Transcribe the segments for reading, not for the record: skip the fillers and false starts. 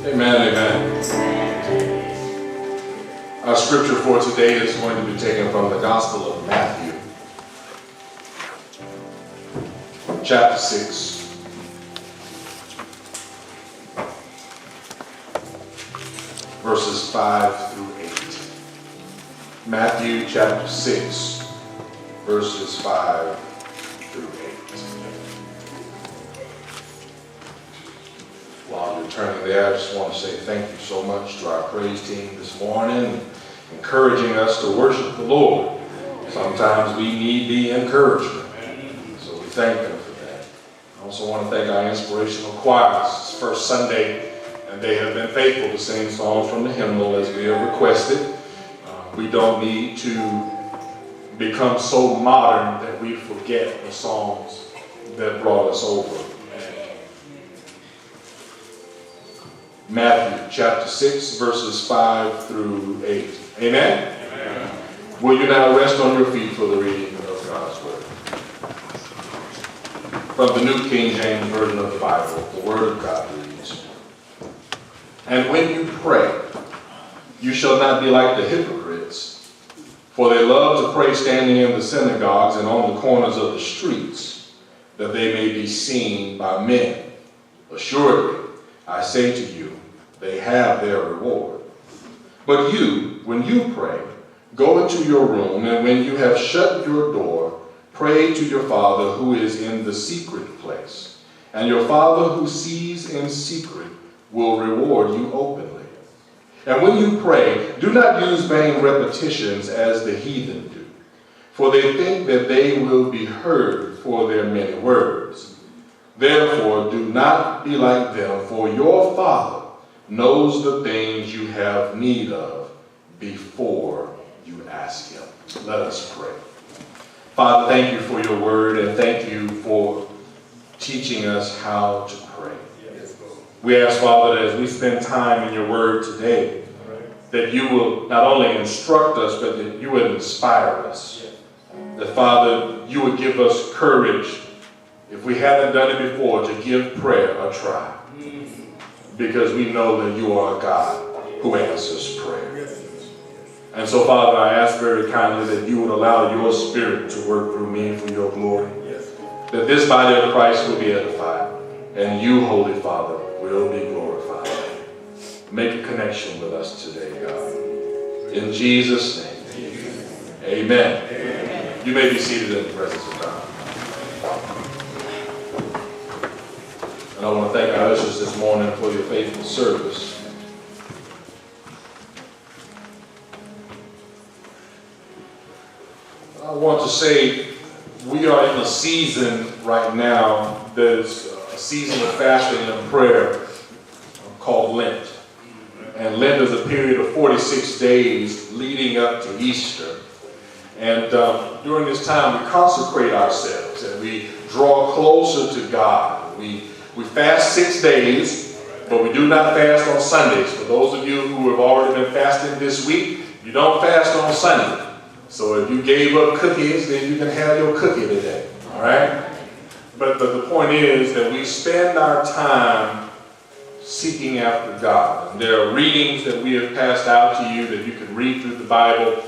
Amen, amen. Our scripture for today is going to be taken from the Gospel of Mathew, chapter 6, verses 5 through 8. Matthew chapter 6, verses 5 through 8. While you're turning there, I just want to say thank you so much to our praise team this morning, encouraging us to worship the Lord. Sometimes we need the encouragement, so we thank them for that. I also want to thank our inspirational choir. It's first Sunday, and they have been faithful to sing songs from the hymnal as we have requested. We don't need to become so modern that we forget the songs that brought us over. Matthew chapter 6, verses 5 through 8. Amen? Amen. Will you now rest on your feet for the reading of God's Word? From the New King James Version of the Bible, the Word of God reads, "And when you pray, you shall not be like the hypocrites, for they love to pray standing in the synagogues and on the corners of the streets, that they may be seen by men. Assuredly, I say to you, they have their reward. But you, when you pray, go into your room, and when you have shut your door, pray to your Father who is in the secret place. And your Father who sees in secret will reward you openly. And when you pray, do not use vain repetitions as the heathen do, for they think that they will be heard for their many words. Therefore, do not be like them, for your Father knows the things you have need of before you ask him." Let us pray. Father, thank you for your word, and thank you for teaching us how to pray. We ask, Father, that as we spend time in your word today, that you will not only instruct us, but that you would inspire us. That, Father, you would give us courage, if we haven't done it before, to give prayer a try. Because we know that you are a God who answers prayer. And so, Father, I ask very kindly that you would allow your Spirit to work through me for your glory. That this body of Christ will be edified, and you, Holy Father, will be glorified. Make a connection with us today, God. In Jesus' name, amen. Amen. You may be seated in the presence of God. And I want to thank our ushers this morning for your faithful service. I want to say we are in a season right now that is a season of fasting and prayer called Lent. And Lent is a period of 46 days leading up to Easter. And during this time, we consecrate ourselves and we draw closer to God. We fast 6 days, but we do not fast on Sundays. For those of you who have already been fasting this week, you don't fast on Sunday. So if you gave up cookies, then you can have your cookie today, all right? But the point is that we spend our time seeking after God. And there are readings that we have passed out to you that you can read through the Bible.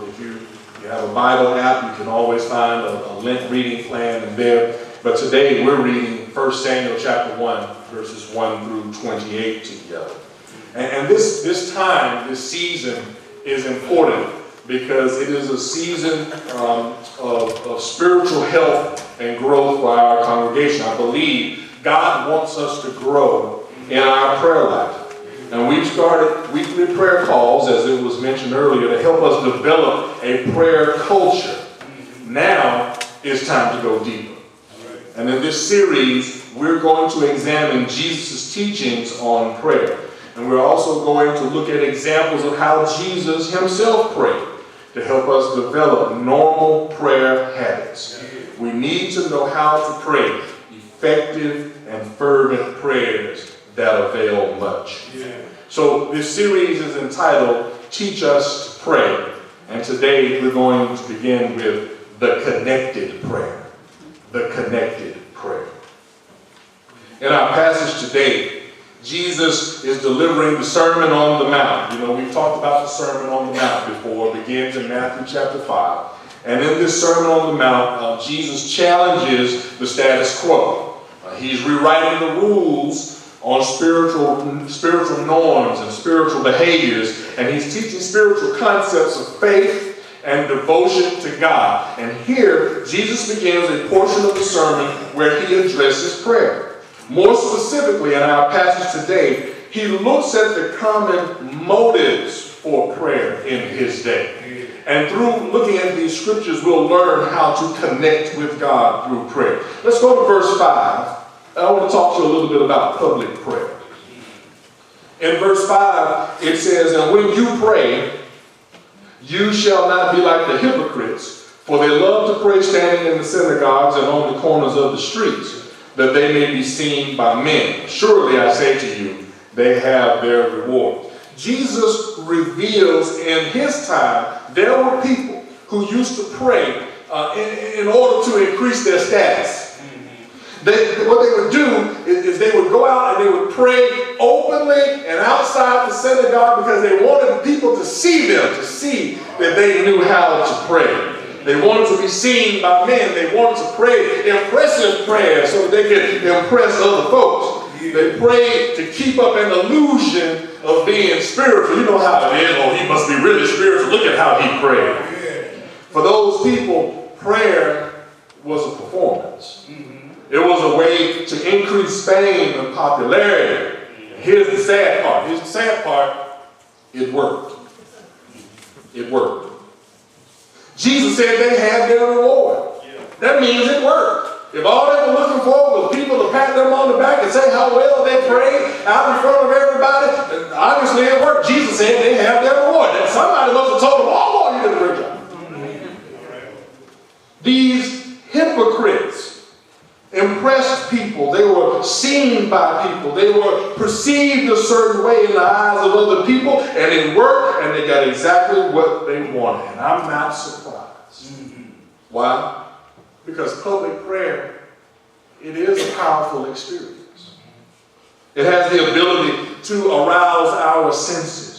If you have a Bible app, you can always find a Lent reading plan in there. But today we're reading 1 Samuel chapter 1, verses 1 through 28 together. And this time, this season is important because it is a season of spiritual health and growth for our congregation. I believe God wants us to grow in our prayer life. And we've started weekly prayer calls, as it was mentioned earlier, to help us develop a prayer culture. Now it's time to go deeper. And in this series, we're going to examine Jesus' teachings on prayer. And we're also going to look at examples of how Jesus himself prayed to help us develop normal prayer habits. We need to know how to pray effective and fervent prayers that avail much. So this series is entitled, Teach Us to Pray. And today we're going to begin with the connected prayer. The connected prayer. In our passage today, Jesus is delivering the Sermon on the Mount. You know, we've talked about the Sermon on the Mount before. It begins in Matthew chapter 5. And in this Sermon on the Mount, Jesus challenges the status quo. He's rewriting the rules on spiritual norms and spiritual behaviors. And he's teaching spiritual concepts of faith and devotion to God. And here, Jesus begins a portion of the sermon where he addresses prayer. More specifically, in our passage today, he looks at the common motives for prayer in his day. And through looking at these scriptures, we'll learn how to connect with God through prayer. Let's go to verse 5. I want to talk to you a little bit about public prayer. In verse 5, it says, "And when you pray, you shall not be like the hypocrites, for they love to pray standing in the synagogues and on the corners of the streets, that they may be seen by men. Surely I say to you, they have their reward." Jesus reveals in his time, there were people who used to pray in order to increase their status. What they would do is they would go out and they would pray openly and outside the synagogue because they wanted people to see them, to see that they knew how to pray. They wanted to be seen by men. They wanted to pray impressive prayers so that they could impress other folks. They prayed to keep up an illusion of being spiritual. You know how it is. Oh, he must be really spiritual. Look at how he prayed. For those people, prayer was a performance. It was a way to increase fame and popularity. Here's the sad part. Here's the sad part. It worked. It worked. Jesus said they had their reward. That means it worked. If all they were looking for was people to pat them on the back and say how well they prayed out in front of everybody, obviously it worked. Jesus said they have their reward. And somebody must have told them, "Oh, you did a great job." These hypocrites impressed people. They were seen by people. They were perceived a certain way in the eyes of other people, and it worked, and they got exactly what they wanted. And I'm not surprised. Why? Because public prayer, it is a powerful experience. It has the ability to arouse our senses.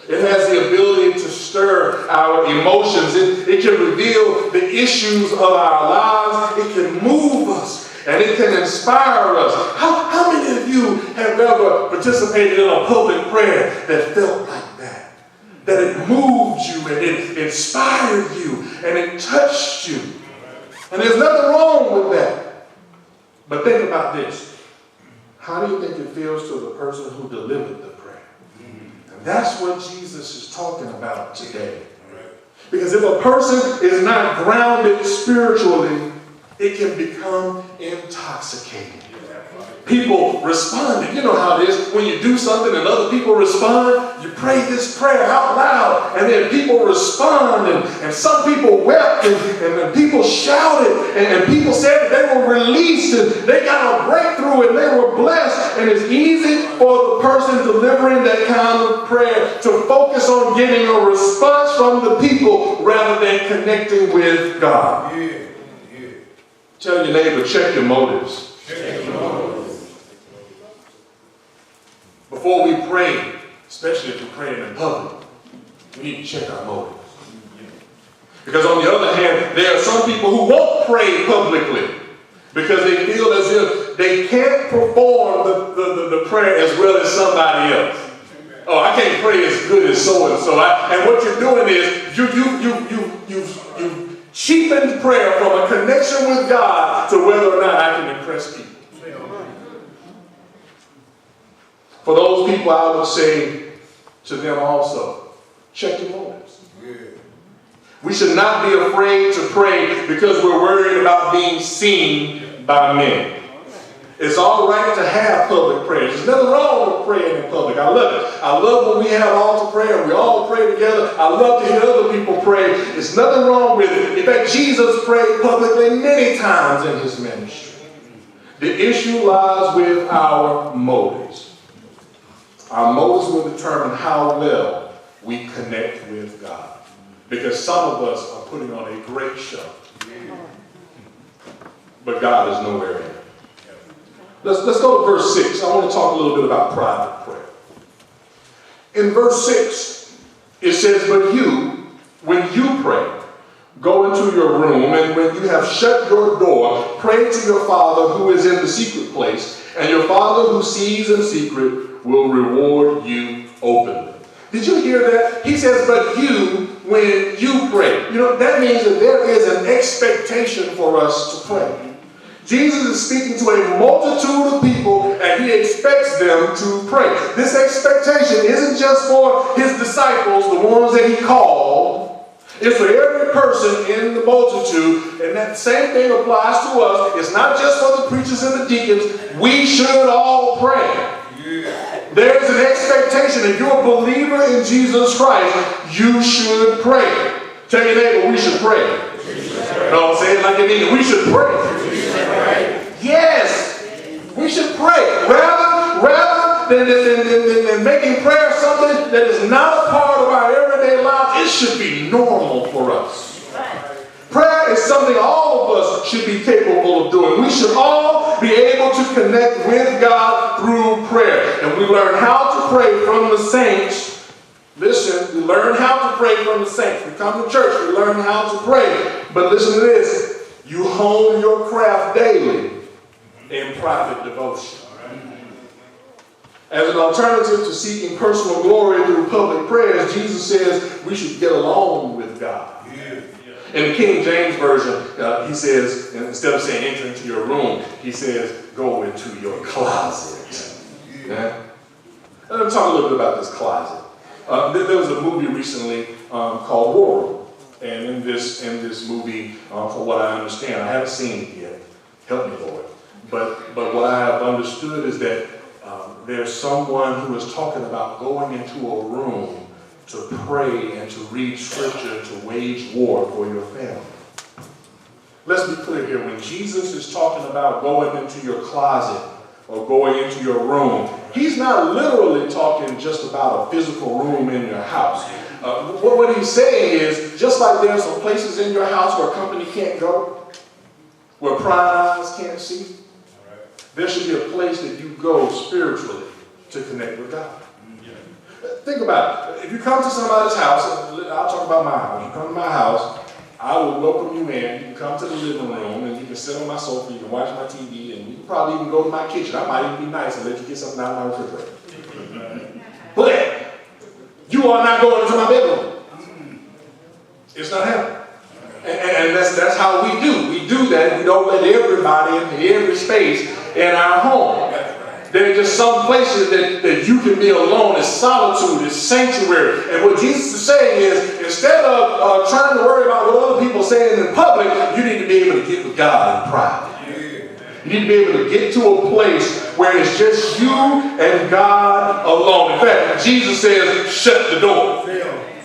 It has the ability to stir our emotions. It can reveal the issues of our lives. It can move us. And it can inspire us. How many of you have ever participated in a public prayer that felt like that? That it moved you and it inspired you and it touched you. And there's nothing wrong with that. But think about this. How do you think it feels to the person who delivered the prayer? And that's what Jesus is talking about today. Because if a person is not grounded spiritually, it can become intoxicating. People responded. You know how it is. When you do something and other people respond, you pray this prayer out loud, and then people respond, and some people wept, and then people shouted, and people said that they were released, and they got a breakthrough, and they were blessed. And it's easy for the person delivering that kind of prayer to focus on getting a response from the people rather than connecting with God. Tell your neighbor, check your motives. Check your motives. Before we pray, especially if we're praying in public, we need to check our motives. Because on the other hand, there are some people who won't pray publicly because they feel as if they can't perform the prayer as well as somebody else. Oh, I can't pray as good as so and so. And what you're doing is you cheapened prayer from a connection with God to whether or not I can impress people. For those people, I would say to them also, check your motives. We should not be afraid to pray because we're worried about being seen by men. It's all right to have public prayers. There's nothing wrong with praying in public. I love it. I love when we have altar prayer and we all pray together. I love to hear other people pray. There's nothing wrong with it. In fact, Jesus prayed publicly many times in his ministry. The issue lies with our motives. Our motives will determine how well we connect with God. Because some of us are putting on a great show. But God is nowhere in it. Let's go to verse 6. I want to talk a little bit about private prayer. In verse 6, it says, "But you, when you pray, go into your room, and when you have shut your door, pray to your Father who is in the secret place, and your Father who sees in secret will reward you openly." Did you hear that? He says, "But you, when you pray." You know, that means that there is an expectation for us to pray. Jesus is speaking to a multitude of people, and he expects them to pray. This expectation isn't just for his disciples, the ones that he called. It's for every person in the multitude, and that same thing applies to us. It's not just for the preachers and the deacons. We should all pray. There's an expectation. If you're a believer in Jesus Christ, you should pray. Tell your neighbor, we should pray. No, say it like you mean it. We should pray. Yes, we should pray. Rather than making prayer something that is not a part of our everyday life, it should be normal for us. Prayer is something all of us should be capable of doing. We should all be able to connect with God through prayer. And we learn how to pray from the saints. Listen, we learn how to pray from the saints. We come to church, we learn how to pray. But listen to this. You hone your craft daily in private devotion. As an alternative to seeking personal glory through public prayers, Jesus says we should get along with God. In the King James Version, he says, instead of saying enter into your room, he says go into your closet. Yeah? Let me talk a little bit about this closet. There was a movie recently called War Room. And in this movie, for what I understand, I haven't seen it yet. Help me, Lord. But what I have understood is that there's someone who is talking about going into a room to pray and to read scripture, to wage war for your family. Let's be clear here. When Jesus is talking about going into your closet or going into your room, he's not literally talking just about a physical room in your house. What he's saying is, just like there's some places in your house where company can't go, where prying eyes can't see, there should be a place that you go spiritually to connect with God. Think about it. If you come to somebody's house, I'll talk about my house. You come to my house, I will welcome you in. You can come to the living room, and you can sit on my sofa, you can watch my TV, and you can probably even go to my kitchen. I might even be nice and let you get something out of my refrigerator. But you are not going into my bedroom. It's not happening. And that's how we do. We do that. We don't let everybody into every space in our home. There are just some places that you can be alone. It's solitude. It's sanctuary. And what Jesus is saying is, instead of trying to worry about what other people are saying in public, you need to be able to get with God in private. You need to be able to get to a place where it's just you and God alone. In fact, Jesus says, shut the door.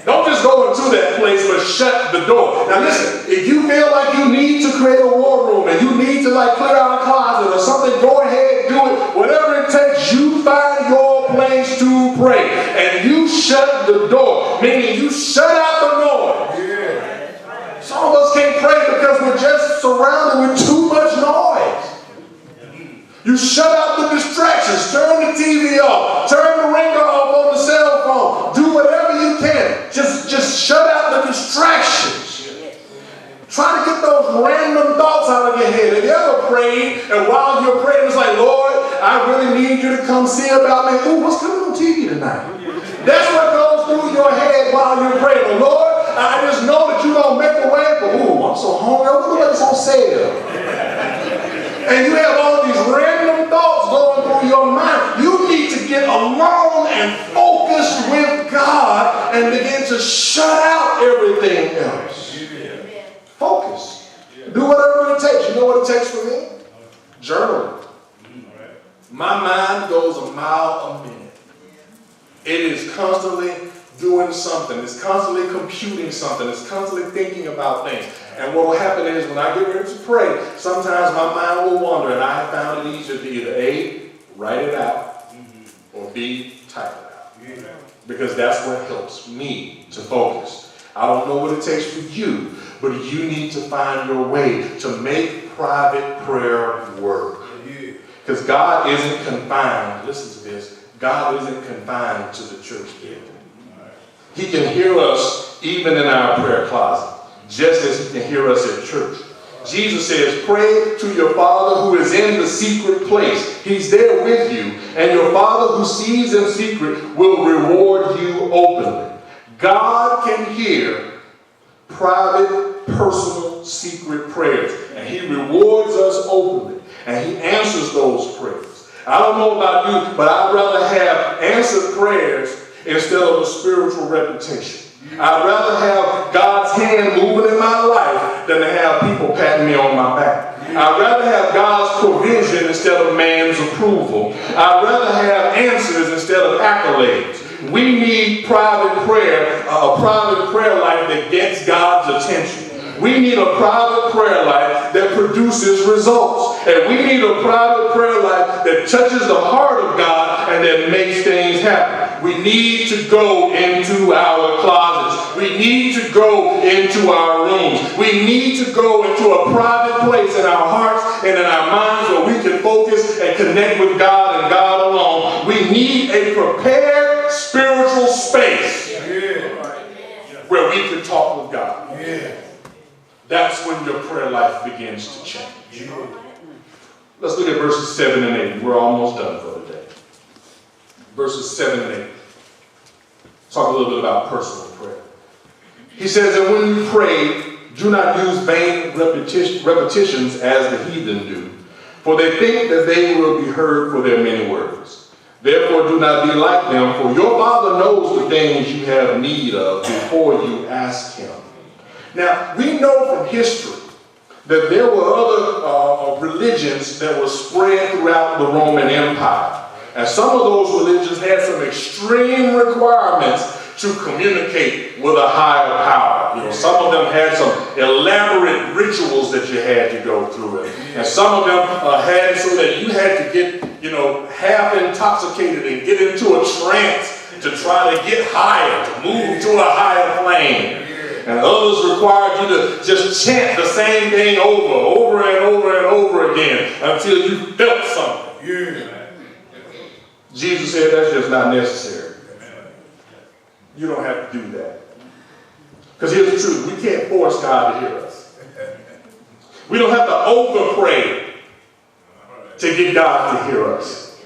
Don't just go into that place, but shut the door. Now listen, if you feel like you need to create a war room and you need to clear out a closet or something, go ahead, do it. Whatever it takes, you find your place to pray. And you shut the door, meaning you shut out the noise. Some of us can't pray because we're just surrounded with too much noise. You shut out the distractions. Turn the TV off. Turn the ringer off on the cell phone. Do whatever you can. Just shut out the distractions. Try to get those random thoughts out of your head. Have you ever prayed, and while you're praying, it's like, Lord, I really need you to come see about me. Ooh, what's coming on TV tonight? That's what goes through your head while you're praying. Lord, I just know that you're going to make a way, but ooh, I'm so hungry. I wonder what's on sale. And you have all these random thoughts going through your mind. You need to get alone and focus with God and begin to shut out everything else. Focus. Do whatever it takes. You know what it takes for me? Journaling. My mind goes a mile a minute. It is constantly doing something. It's constantly computing something. It's constantly thinking about things. And what will happen is when I get ready to pray, sometimes my mind will wander, and I have found it easier to either A, write it out, or B, type it out. Because that's what helps me to focus. I don't know what it takes for you, but you need to find your way to make private prayer work. Because God isn't confined, listen to this, God isn't confined to the church building. He can hear us even in our prayer closet, just as he can hear us at church. Jesus says, pray to your Father who is in the secret place. He's there with you. And your Father who sees in secret will reward you openly. God can hear private, personal, secret prayers. And he rewards us openly. And he answers those prayers. I don't know about you, but I'd rather have answered prayers instead of a spiritual reputation. I'd rather have God's hand moving in my life than to have people patting me on my back. I'd rather have God's provision instead of man's approval. I'd rather have answers instead of accolades. We need private prayer, a private prayer life that gets God's attention. We need a private prayer life that produces results. And we need a private prayer life that touches the heart of God and that makes things happen. We need to go into our closets. We need to go into our rooms. We need to go into a private place in our hearts and in our minds where we can focus and connect with God and God alone. We need a prepared spiritual space where we can talk with God. That's when your prayer life begins to change. Let's look at verses 7 and 8. We're almost done for today. Verses 7 and 8. Talk a little bit about personal prayer. He says, and when you pray, do not use vain repetitions as the heathen do, for they think that they will be heard for their many words. Therefore, do not be like them, for your Father knows the things you have need of before you ask him. Now, we know from history that there were other religions that were spread throughout the Roman Empire. And some of those religions had some extreme requirements to communicate with a higher power. You know, some of them had some elaborate rituals that you had to go through. And some of them had it so that you had to get, half intoxicated and get into a trance to try to get higher, to move to a higher plane. And others required you to just chant the same thing over and over again until you felt something. Jesus said that's just not necessary. You don't have to do that. Because here's the truth. We can't force God to hear us. We don't have to over-pray to get God to hear us.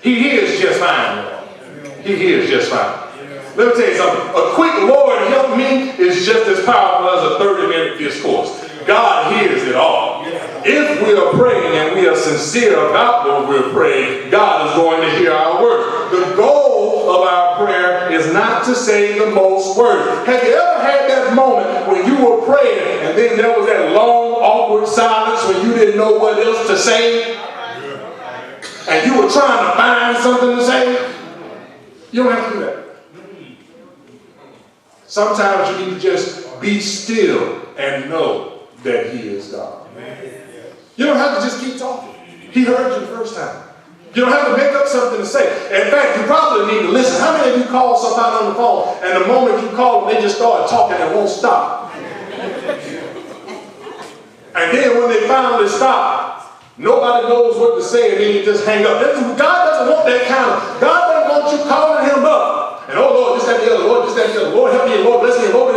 He hears just fine. He hears just fine. Let me tell you something. A quick Lord help me is just as powerful as a 30-minute discourse. God hears it all. If we are praying and we are sincere about what we're praying, God is going to hear our words. The goal of our prayer is not to say the most words. Have you ever had that moment when you were praying and then there was that long, awkward silence when you didn't know what else to say? And you were trying to find something to say? You don't have to do that. Sometimes you need to just be still and know that he is God. You don't have to just keep talking. He heard you the first time. You don't have to make up something to say. In fact, you probably need to listen. How many of you call somebody on the phone and the moment you call them, they just start talking and won't stop? And then when they finally stop, nobody knows what to say and then you just hang up. God doesn't want that kind of, God doesn't want you calling him up. And oh Lord, this, that, the other, Lord, this, that, the other. Lord, help me, Lord, bless me, Lord,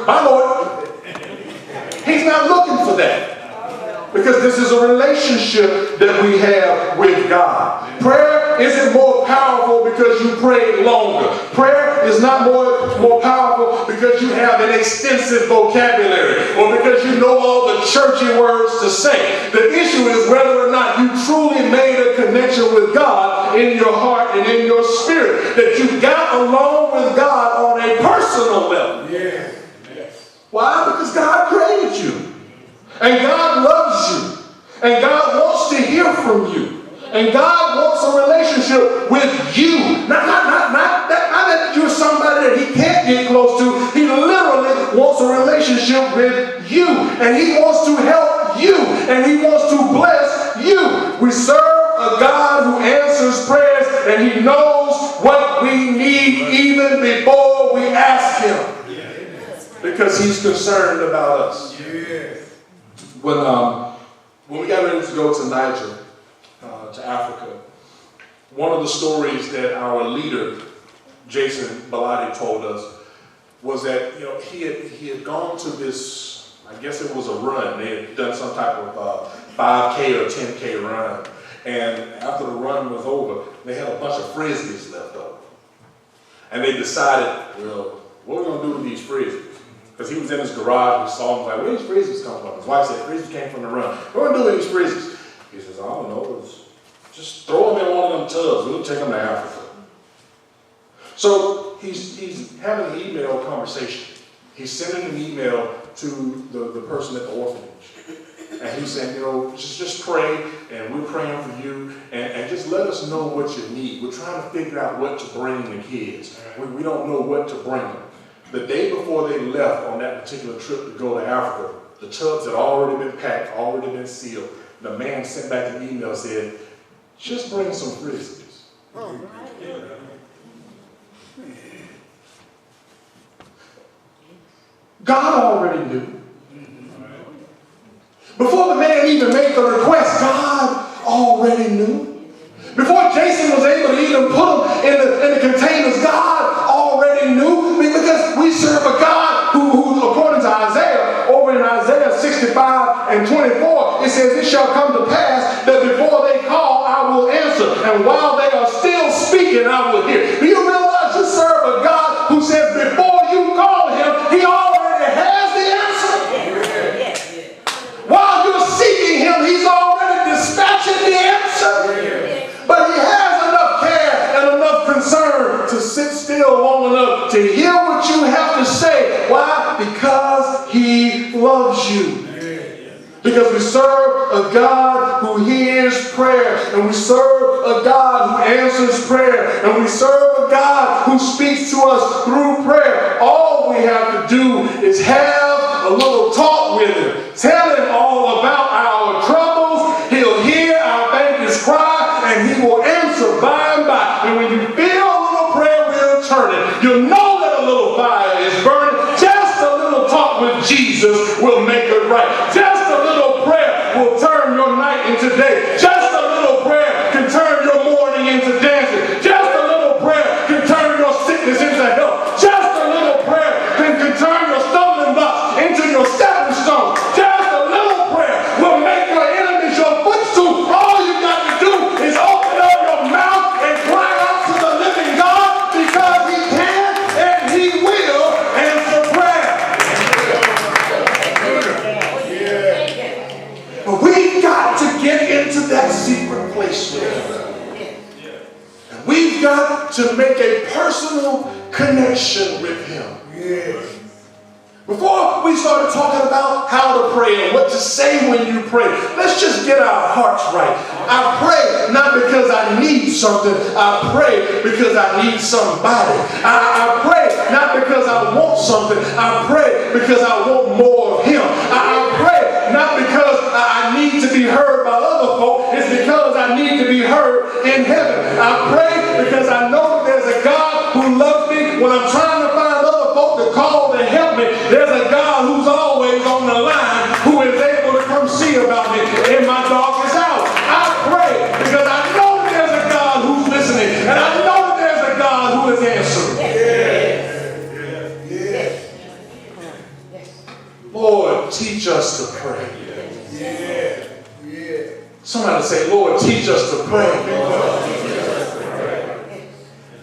my Lord. He's not looking for that. Because this is a relationship that we have with God. Prayer isn't more powerful because you pray longer. Prayer is not more powerful because you have an extensive vocabulary or because you know all the churchy words to say. The issue is whether or not you truly made a connection with God in your heart and in your spirit. That you got along with God on a personal level. Yes. Why? Because God created you. And God loves you. And God wants to hear from you. And God wants a relationship with you. Not that you're somebody that he can't get close to. He literally wants a relationship with you. And he wants to help you. And he wants to bless you. We serve a God who answers prayers. And he knows what we need even before we ask him. Because he's concerned about us. When we got ready to go to Niger, to Africa. One of the stories that our leader, Jason Bellotti, told us was that he had gone to this, I guess it was a run. They had done some type of 5K or 10K run. And after the run was over, they had a bunch of frisbees left over. And they decided, well, what are we going to do with these frisbees? Because he was in his garage, we saw him, like, where these frisbees come from? His wife said, frisbees came from the run. What are we going to do with these frisbees? He says, I don't know, just throw them in one of them tubs. We'll take them to Africa. So he's having an email conversation. He's sending an email to the person at the orphanage. And he's saying, just pray, and we're praying for you, and just let us know what you need. We're trying to figure out what to bring the kids. We don't know what to bring them. The day before they left on that particular trip to go to Africa, the tubs had already been packed, already been sealed. The man sent back an email, said, just bring some frisbees. Oh, right. God already knew. Before the man even made the request, God already knew. Before Jason was able to even put them in the containers, God already knew. Because we serve a God who according to Isaiah, over in Isaiah 65 and 24, it says, it shall come to pass that before they call, I will answer. And while they are still speaking, I will hear. Do you realize you serve a God who says before you call him, he already has the answer? While you're seeking him, he's already dispatching the answer. But he has enough care and enough concern to sit still long enough to hear what you have to say. Why? Because he loves you. Because we serve a God who hears prayer, and we serve a God who answers prayer, and we serve a God who speaks to us through prayer. All we have to do is have a little talk with him. Tell him all about our troubles. He'll hear our baby's cry, and he will answer by and by. And when you feel a little prayer wheel turning, you'll know that a little fire is burning. Just a little talk with Jesus will make it right. Just a little prayer will turn your night into day. Just a little prayer can turn your morning into dancing. Just a little prayer can turn your sickness into health. Just a little prayer can turn your stumbling blocks into your stepping stone. Just a little prayer will make your enemies your footstool. All you got to do is open up your mouth and cry out to the living God, because he can and he will answer prayer. But we've got to get into that secret place with him. And we've got to make a personal connection with him. Before we started talking about how to pray and what to say when you pray, let's just get our hearts right. I pray not because I need something. I pray because I need somebody. I pray not because I want something. I pray because I want more of him. I pray not because I need to be heard by other folk. It's because I need to be heard in heaven. I pray because I know that there's a God who loves me when I'm trying to find other folk to call to help me. There's a God who's always on the line, who is able to come see about me in my darkest hour. I pray because I know that there's a God who's listening, and I know that there's a God who is answering. Lord, teach us to pray. Somebody say, Lord, teach us to pray.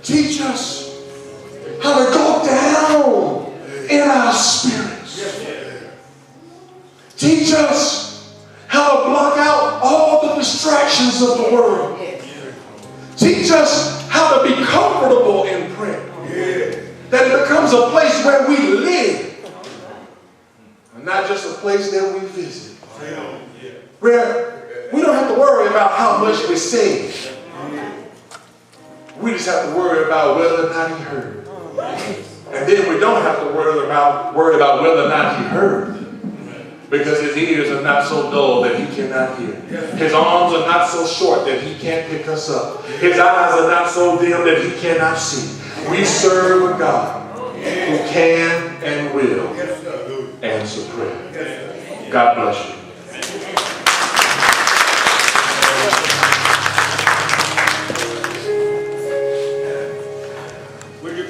Teach us how to go down in our spirits. Teach us how to block out all the distractions of the world. Teach us how to be comfortable in prayer. That it becomes a place where we live, and not just a place that we visit. Where we don't have to worry about how much we say. We just have to worry about whether or not he heard. And then we don't have to worry about whether or not he heard. Because his ears are not so dull that he cannot hear. His arms are not so short that he can't pick us up. His eyes are not so dim that he cannot see. We serve a God who can and will answer prayer. God bless you.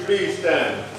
Please stand.